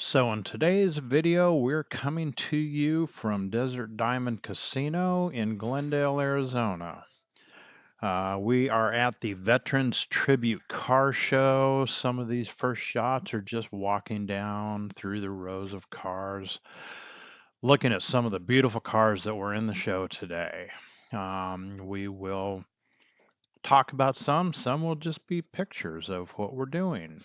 So in today's video, we're coming to you from Desert Diamond Casino in Glendale, Arizona. We are at the Veterans Tribute Car Show. Some of these first shots are just walking down through the rows of cars, looking at some of the beautiful cars that were in the show today. We will talk about some will just be pictures of what we're doing.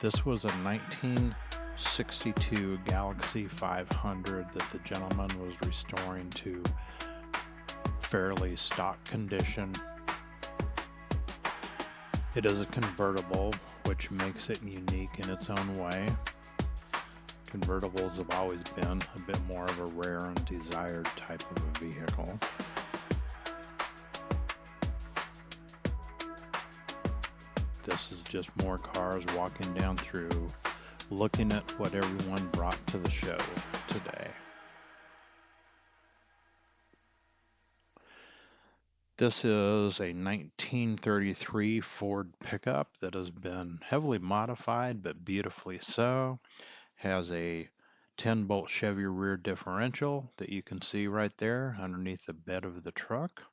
This was a 1962 Galaxy 500 that the gentleman was restoring to fairly stock condition. It is a convertible, which makes it unique in its own way. Convertibles have always been a bit more of a rare and desired type of a vehicle. This is just more cars walking down through, looking at what everyone brought to the show today. This is a 1933 Ford pickup that has been heavily modified, but beautifully so. Has a 10-bolt Chevy rear differential that you can see right there underneath the bed of the truck.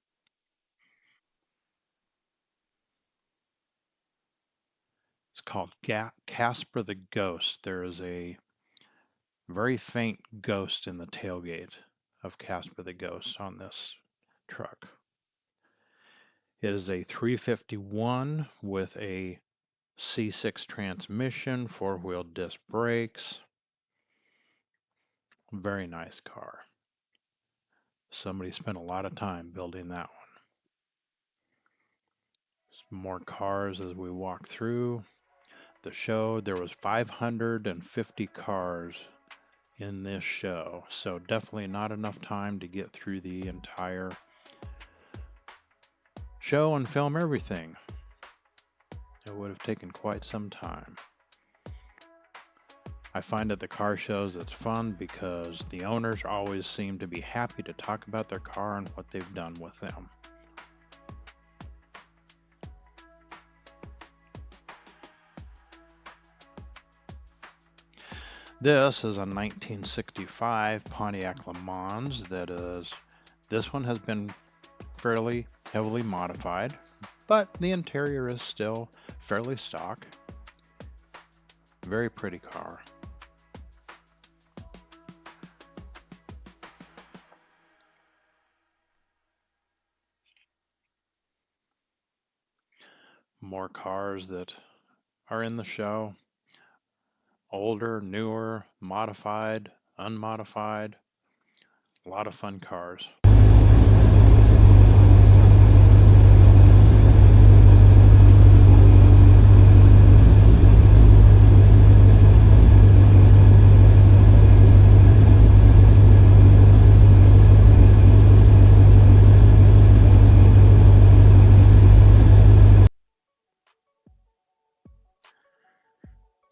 It's called Casper the Ghost. There is a very faint ghost in the tailgate of Casper the Ghost on this truck. It is a 351 with a C6 transmission, four-wheel disc brakes. Very nice car. Somebody spent a lot of time building that one. Some more cars as we walk through the show. There was 550 cars in this show, so definitely not enough time to get through the entire show and film everything. It would have taken quite some time. I find at the car shows it's fun because the owners always seem to be happy to talk about their car and what they've done with them. This is a 1965 Pontiac LeMans this one has been fairly heavily modified, but the interior is still fairly stock. Very pretty car. More cars that are in the show. Older, newer, modified, unmodified. A lot of fun cars.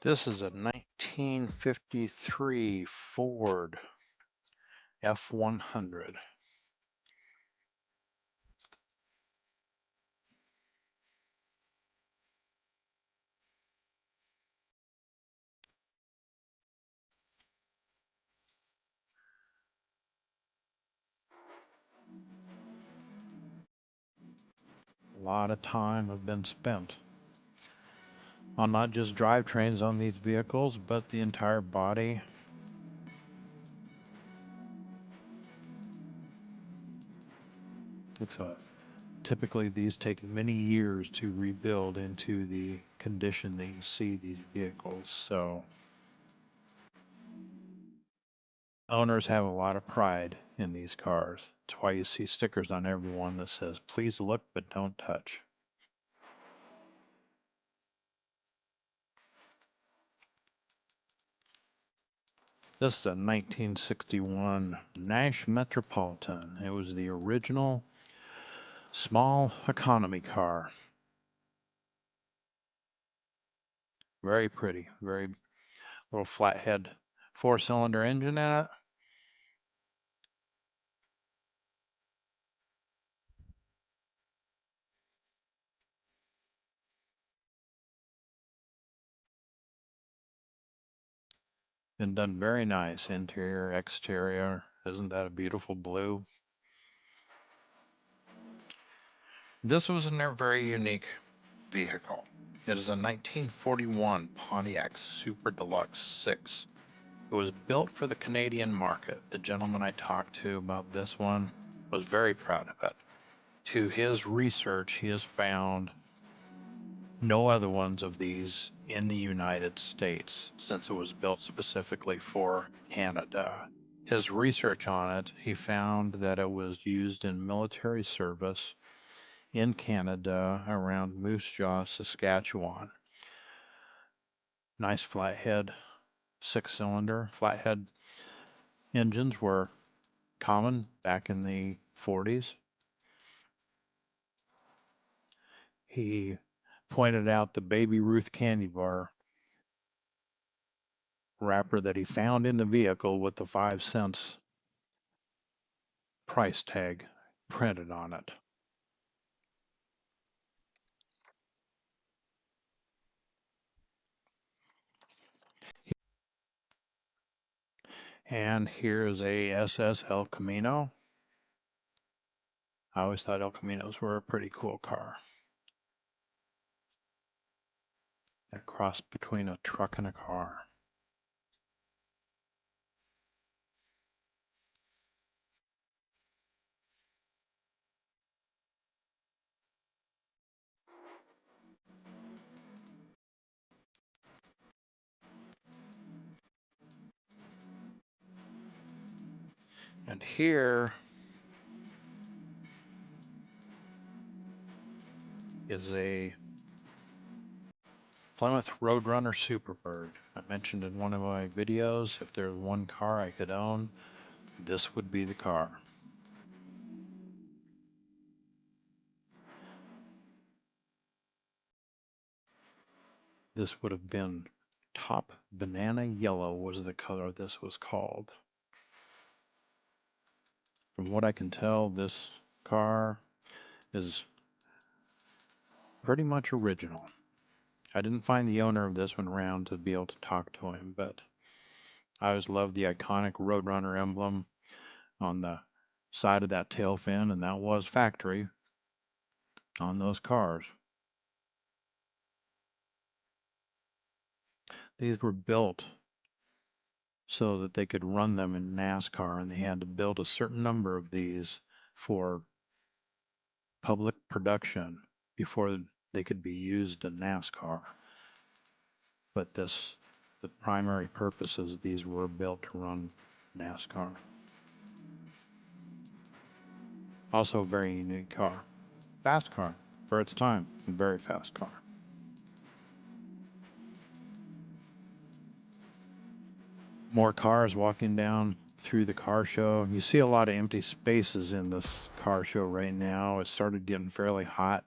This is a 1953 Ford F100. A lot of time have been spent on not just drivetrains on these vehicles, but the entire body. So typically these take many years to rebuild into the condition that you see these vehicles. So owners have a lot of pride in these cars. That's why you see stickers on every one that says, "Please look, but don't touch." This is a 1961 Nash Metropolitan. It was the original Small economy car. Very pretty. Very little flathead 4-cylinder engine in it. Been done very nice. Interior, exterior. Isn't that a beautiful blue? This was a very unique vehicle. It is a 1941 Pontiac Super Deluxe 6. It was built for the Canadian market. The gentleman I talked to about this one was very proud of it. To his research, he has found no other ones of these in the United States since it was built specifically for Canada. His research on it, he found that it was used in military service in Canada around Moose Jaw, Saskatchewan. Nice flathead, 6-cylinder. Flathead engines were common back in the 40s. He pointed out the Baby Ruth candy bar wrapper that he found in the vehicle with the 5 cents price tag printed on it. And here's a SS El Camino. I always thought El Caminos were a pretty cool car. That cross between a truck and a car. And here is a Plymouth Roadrunner Superbird. I mentioned in one of my videos, if there's one car I could own, this would be the car. This would have been top banana yellow was the color this was called. From what I can tell, this car is pretty much original. I didn't find the owner of this one around to be able to talk to him, but I always loved the iconic Roadrunner emblem on the side of that tail fin, and that was factory on those cars. These were built so that they could run them in NASCAR, and they had to build a certain number of these for public production before they could be used in NASCAR. But the primary purpose is these were built to run NASCAR. Also a very unique car. Fast car for its time. A very fast car. More cars walking down through the car show. You see a lot of empty spaces in this car show right now. It started getting fairly hot.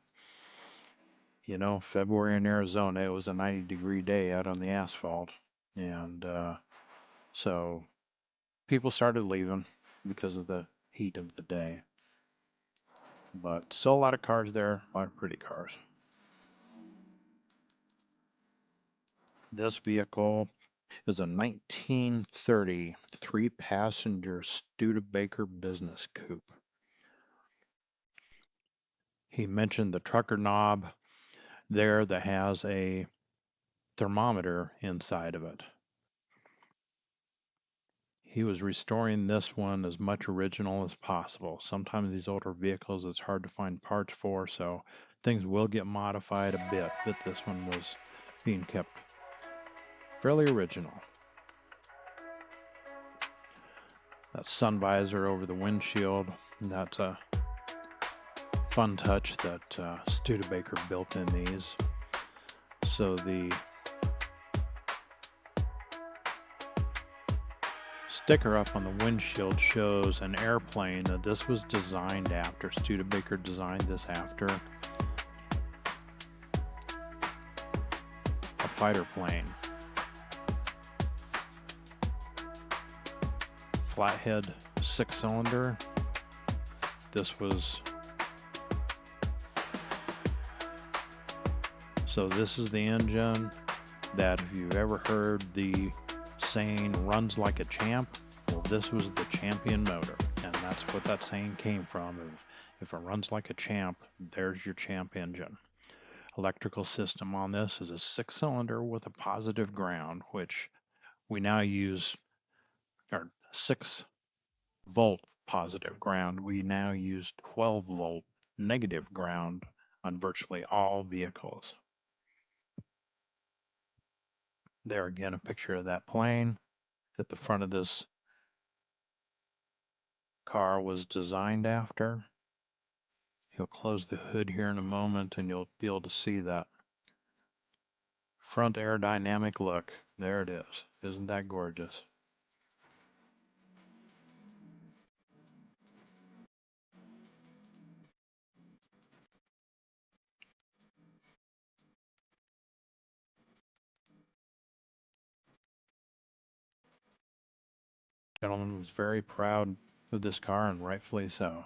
You know, February in Arizona, it was a 90-degree day out on the asphalt. And so people started leaving because of the heat of the day. But still a lot of cars there, a lot of pretty cars. This vehicle is a 1930 3-passenger Studebaker business coupe. He mentioned the trucker knob there that has a thermometer inside of it. He was restoring this one as much original as possible. Sometimes these older vehicles it's hard to find parts for, so things will get modified a bit, but this one was being kept fairly original. That sun visor over the windshield, that's a fun touch that Studebaker built in these. So the sticker up on the windshield shows an airplane that this was designed after. Studebaker designed this after a fighter plane. Flathead 6-cylinder. This was... So this is the engine that, if you've ever heard the saying, runs like a champ, well, this was the champion motor, and that's what that saying came from. If it runs like a champ, there's your champ engine. Electrical system on this is a 6-cylinder with a positive ground, which we now use, or 6-volt positive ground. We now use 12-volt negative ground on virtually all vehicles. There again, a picture of that plane that the front of this car was designed after. He'll close the hood here in a moment and you'll be able to see that front aerodynamic look. There it is. Isn't that gorgeous? Gentleman was very proud of this car, and rightfully so.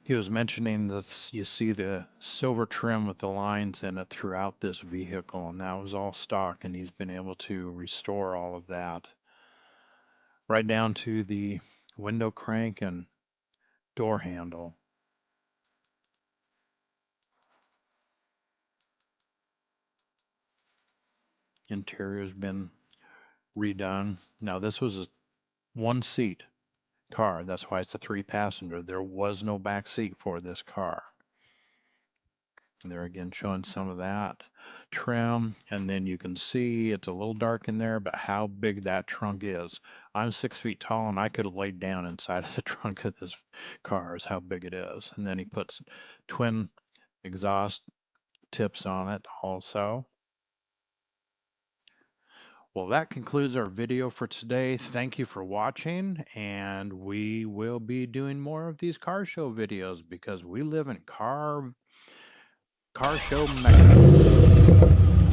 He was mentioning that you see the silver trim with the lines in it throughout this vehicle, and that was all stock, and he's been able to restore all of that. Right down to the window crank and door handle. Interior's been redone. Now this was a 1-seat car. That's why it's a 3-passenger. There was no back seat for this car. And there again showing some of that trim, and then you can see it's a little dark in there, but how big that trunk is. I'm 6 feet tall and I could have laid down inside of the trunk of this car, is how big it is. And then he puts twin exhaust tips on it also. Well, that concludes our video for today. Thank you for watching, and we will be doing more of these car show videos because we live in car show mecca.